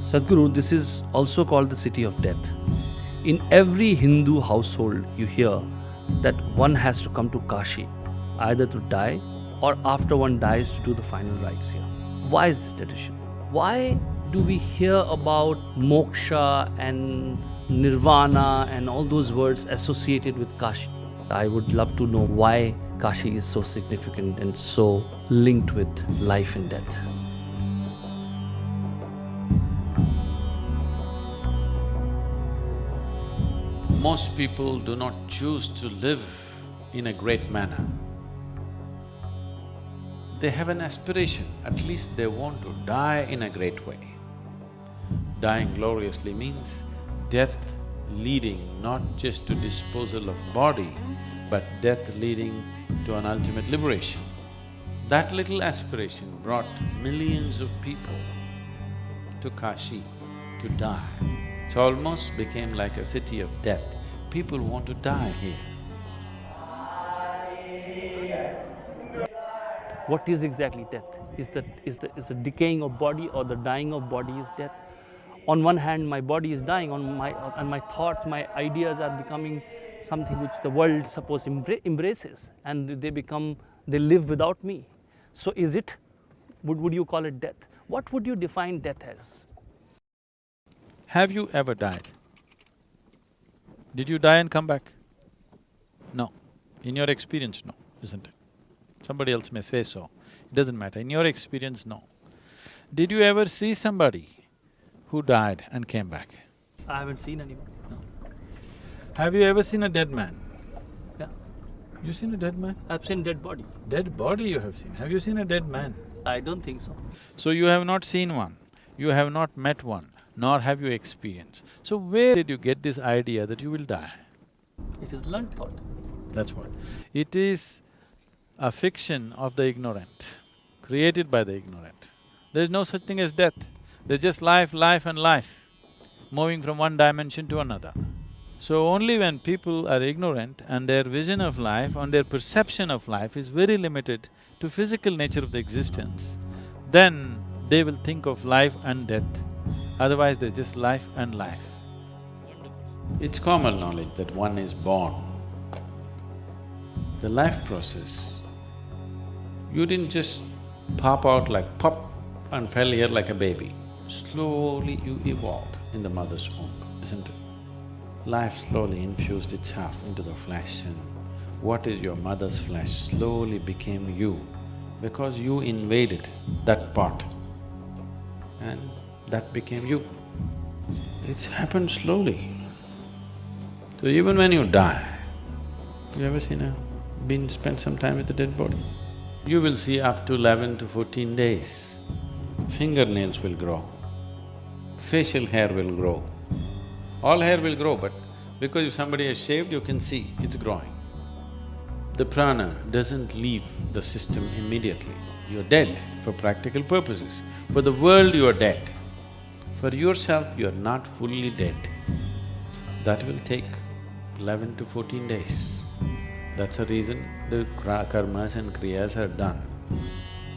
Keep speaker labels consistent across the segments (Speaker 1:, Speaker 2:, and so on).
Speaker 1: Sadhguru, this is also called the city of death. In every Hindu household, you hear that one has to come to Kashi, either to die or after one dies to do the final rites here. Why is this tradition? Why do we hear about moksha and nirvana and all those words associated with Kashi? I would love to know why Kashi is so significant and so linked with life and death.
Speaker 2: Most people do not choose to live in a great manner. They have an aspiration, at least they want to die in a great way. Dying gloriously means death leading not just to disposal of body, but death leading to an ultimate liberation. That little aspiration brought millions of people to Kashi to die. It almost became like a city of death. People want to die here.
Speaker 1: What is exactly death? Is the decaying of body or the dying of body is death? On one hand, my body is dying, on my thoughts, my ideas are becoming something which the world suppose embraces, and they live without me. So would you call it death? What would you define death as?
Speaker 2: Have you ever died? Did you die and come back? No. In your experience, no, isn't it? Somebody else may say so, it doesn't matter. In your experience, no. Did you ever see somebody who died and came back?
Speaker 1: I haven't seen anyone.
Speaker 2: No. Have you ever seen a dead man?
Speaker 1: Yeah.
Speaker 2: You seen a dead man?
Speaker 1: I've seen dead body.
Speaker 2: Dead body you have seen. Have you seen a dead man?
Speaker 1: I don't think so.
Speaker 2: So you have not seen one, you have not met one, nor have you experienced. So where did you get this idea that you will die?
Speaker 1: It is learnt thought.
Speaker 2: That's what. It is a fiction of the ignorant, created by the ignorant. There's no such thing as death. There's just life, life and life, moving from one dimension to another. So only when people are ignorant and their vision of life and their perception of life is very limited to physical nature of the existence, then they will think of life and death. Otherwise, there's just life and life. It's common knowledge that one is born. The life process, you didn't just pop out like pop and fell here like a baby. Slowly you evolved in the mother's womb, isn't it? Life slowly infused itself into the flesh, and what is your mother's flesh slowly became you because you invaded that part and that became you. It's happened slowly. So even when you die, you ever spent some time with a dead body? You will see up to 11 to 14 days, fingernails will grow, facial hair will grow. All hair will grow, but because if somebody has shaved, you can see it's growing. The prana doesn't leave the system immediately. You're dead for practical purposes. For the world, you are dead. For yourself, you are not fully dead. That will take 11 to 14 days. That's the reason the karmas and kriyas are done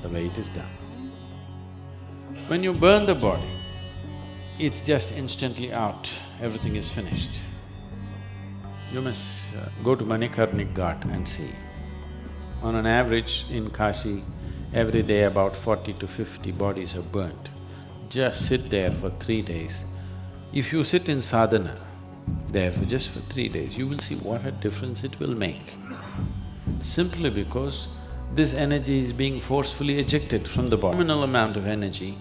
Speaker 2: the way it is done. When you burn the body, it's just instantly out, everything is finished. You must go to Manikarnik Ghat and see. On an average in Kashi, every day about 40 to 50 bodies are burnt. Just sit there for 3 days. If you sit in sadhana there just for 3 days, you will see what a difference it will make. Simply because this energy is being forcefully ejected from the body. Phenomenal amount of energy,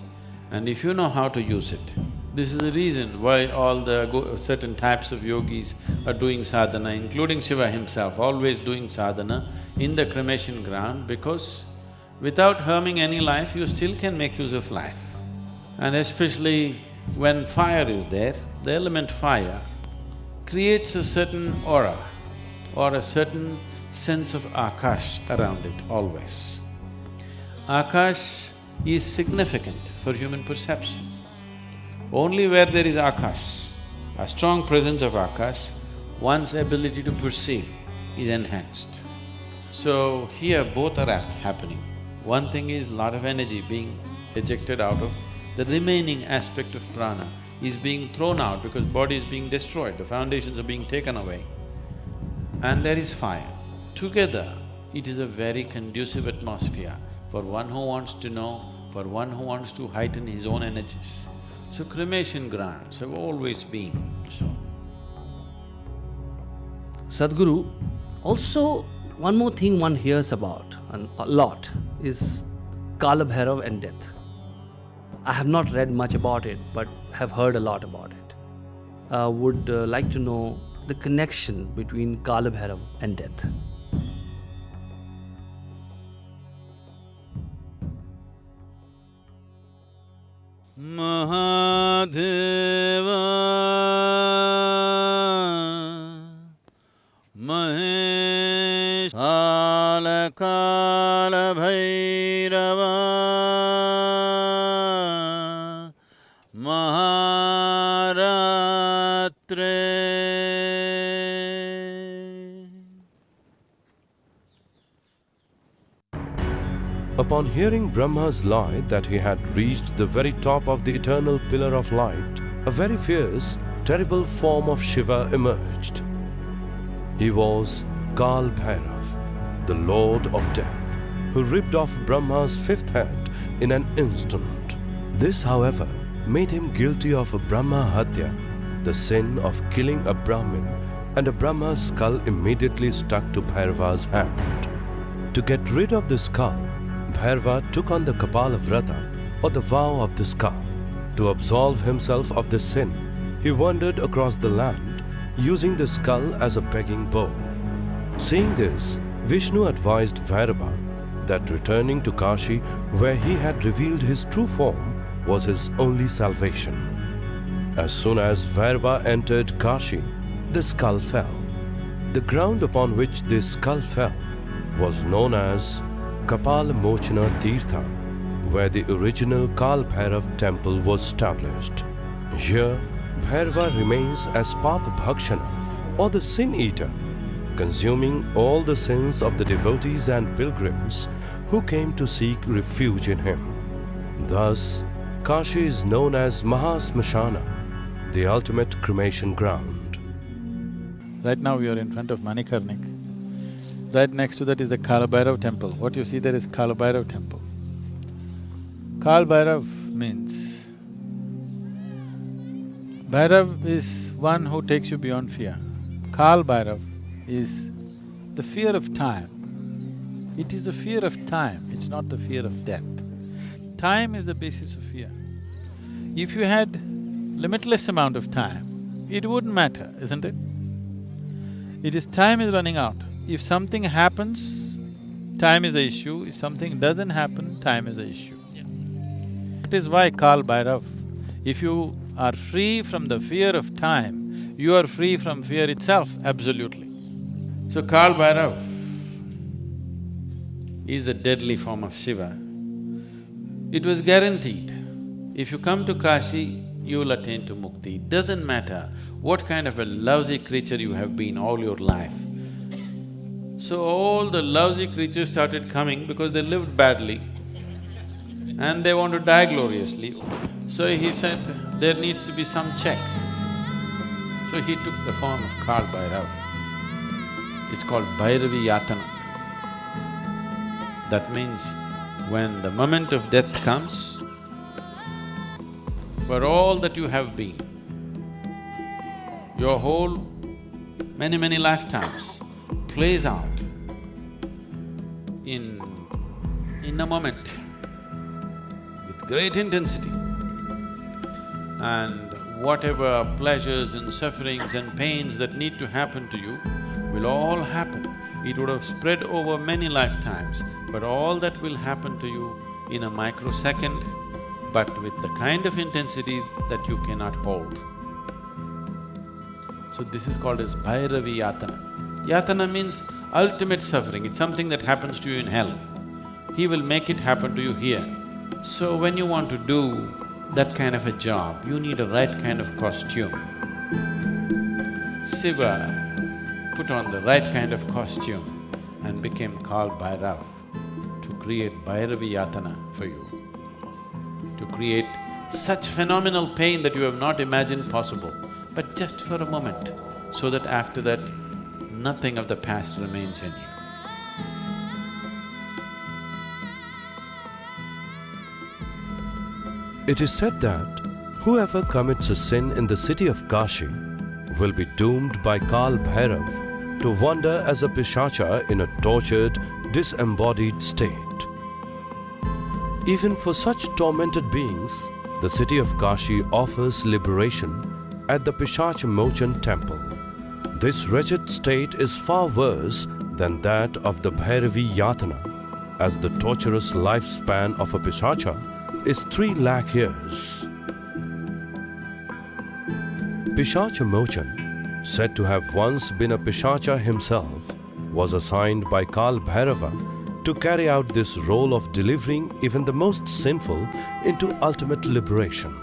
Speaker 2: and if you know how to use it, this is the reason why all the certain types of yogis are doing sadhana, including Shiva himself, always doing sadhana in the cremation ground, because without harming any life, you still can make use of life. And especially when fire is there, the element fire creates a certain aura or a certain sense of akash around it always. Akash is significant for human perception. Only where there is akash, a strong presence of akash, one's ability to perceive is enhanced. So here both are happening. One thing is lot of energy being ejected out of the remaining aspect of prana is being thrown out because body is being destroyed, the foundations are being taken away, and there is fire. Together, it is a very conducive atmosphere for one who wants to know, for one who wants to heighten his own energies. So cremation grounds have always been so.
Speaker 1: Sadhguru, also one more thing one hears about and a lot is Kala Bhairav and death. I have not read much about it, but have heard a lot about it. Would like to know the connection between Kala Bhairav and death.
Speaker 2: Mahadeva Mahesh Kala Kala Bhairava Maharatre.
Speaker 3: Upon hearing Brahma's lie that he had reached the very top of the eternal pillar of light, a very fierce, terrible form of Shiva emerged. He was Kal Bhairav, the Lord of Death, who ripped off Brahma's fifth head in an instant. This, however, made him guilty of Brahma Hatya, the sin of killing a Brahmin, and a Brahma's skull immediately stuck to Bhairava's hand. To get rid of the skull, Bhairava took on the Kapala Vrata, or the vow of the skull. To absolve himself of the sin, he wandered across the land, using the skull as a begging bowl. Seeing this, Vishnu advised Bhairava that returning to Kashi, where he had revealed his true form, was his only salvation. As soon as Bhairava entered Kashi, the skull fell. The ground upon which this skull fell was known as Kapala Mochana Tirtha, where the original Kal Bhairav temple was established. Here, Bhairava remains as Papa Bhakshana, or the sin eater, consuming all the sins of the devotees and pilgrims who came to seek refuge in him. Thus, Kashi is known as Mahasmashana, the ultimate cremation ground.
Speaker 2: Right now we are in front of Manikarnik. Right next to that is the Kala Bhairav temple. What you see there is Kala Bhairav temple. Kal Bhairav means… Bhairav is one who takes you beyond fear. Kal Bhairav is the fear of time. It is the fear of time, it's not the fear of death. Time is the basis of fear. If you had limitless amount of time, it wouldn't matter, isn't it? It is time is running out. If something happens, time is the issue. If something doesn't happen, time is the issue. That is why Kal Bhairav, if you are free from the fear of time, you are free from fear itself, absolutely. So Kal Bhairav is a deadly form of Shiva. It was guaranteed, if you come to Kashi, you will attain to mukti. It doesn't matter what kind of a lousy creature you have been all your life. So all the lousy creatures started coming because they lived badly and they want to die gloriously. So he said, there needs to be some check. So he took the form of Kal Bhairav. It's called Bhairavi Yatana. That means when the moment of death comes, for all that you have been, your whole many lifetimes plays out in a moment with great intensity. And whatever pleasures and sufferings and pains that need to happen to you will all happen. It would have spread over many lifetimes, but all that will happen to you in a microsecond, but with the kind of intensity that you cannot hold. So this is called as Bhairavi Yatana. Yatana means ultimate suffering, it's something that happens to you in hell. He will make it happen to you here. So when you want to do that kind of a job, you need a right kind of costume. Shiva put on the right kind of costume and became Kal Bhairav to create Bhairavi Yatana for you, to create such phenomenal pain that you have not imagined possible, but just for a moment, so that after that, nothing of the past remains in you.
Speaker 3: It is said that whoever commits a sin in the city of Kashi will be doomed by Kal Bhairav to wander as a pishacha in a tortured, disembodied state. Even for such tormented beings, the city of Kashi offers liberation at the Pishach-mochan temple. This wretched state is far worse than that of the Bhairavi Yatana, as the torturous lifespan of a pishacha is 3 lakh years. Pishach-mochan, said to have once been a pishacha himself, was assigned by Kal Bhairava to carry out this role of delivering even the most sinful into ultimate liberation.